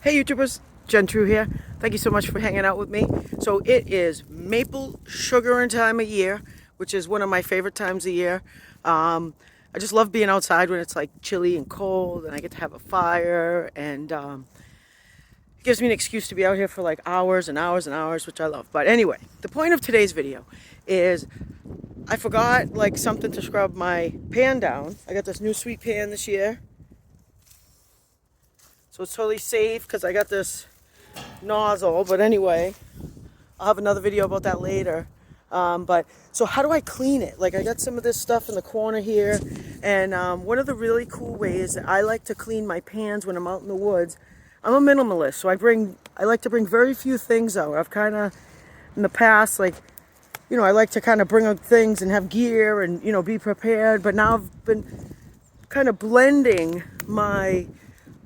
Hey YouTubers, Jen True here. Thank you so much for hanging out with me. So it is maple sugaring time of year, which is one of my favorite times of year. I just love being outside when it's like chilly and cold and I get to have a fire and it gives me an excuse to be out here for like hours and hours and hours, which I love. But anyway, the point of today's video is I forgot like something to scrub my pan down. I got this new sweet pan this year. So it's totally safe because I got this nozzle, but anyway, I'll have another video about that later. So how do I clean it? Like I got some of this stuff in the corner here, and one of the really cool ways that I like to clean my pans when I'm out in the woods, I'm a minimalist, so I like to bring very few things out. I've kind of, in the past, like, I like to kind of bring out things and have gear and, be prepared, but now I've been kind of blending my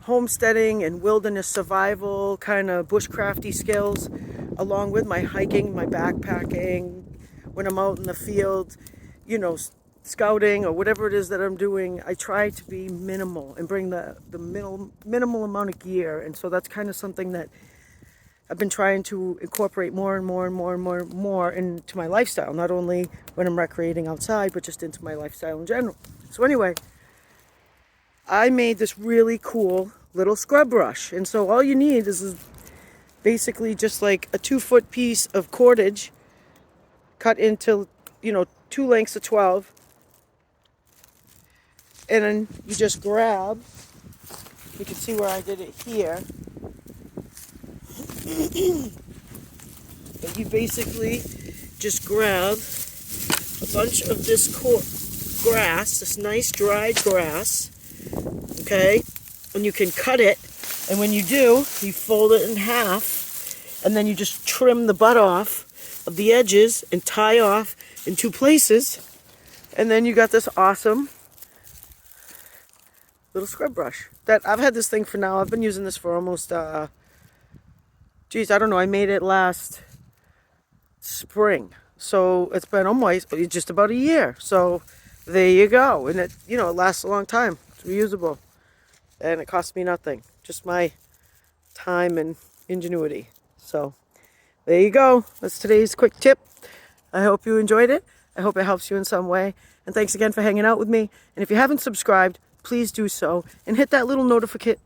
homesteading and wilderness survival kind of bushcrafty skills along with my hiking, my backpacking, when I'm out in the field, scouting or whatever it is that I'm doing. I try to be minimal and bring the minimal amount of gear, and so that's kind of something that I've been trying to incorporate more and more into my lifestyle, not only when I'm recreating outside, but just into my lifestyle in general. So anyway, I made this really cool little scrub brush. And so all you need is basically just like a 2-foot piece of cordage cut into, 2 lengths of 12. And then you just grab, you can see where I did it here. And you basically just grab a bunch of this grass, this nice dried grass. Okay, and you can cut it, and when you do, you fold it in half, and then you just trim the butt off of the edges and tie off in 2 places, and then you got this awesome little scrub brush. That I've had this thing for now. I've been using this for almost, I don't know. I made it last spring, so it's been almost just about a year. So there you go, and it it lasts a long time. It's reusable. And it cost me nothing, just my time and ingenuity. So there you go. That's today's quick tip. I hope you enjoyed it. I hope it helps you in some way. And thanks again for hanging out with me. And if you haven't subscribed, please do so. And hit that little notification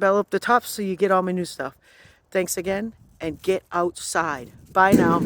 bell up the top so you get all my new stuff. Thanks again, and get outside. Bye now.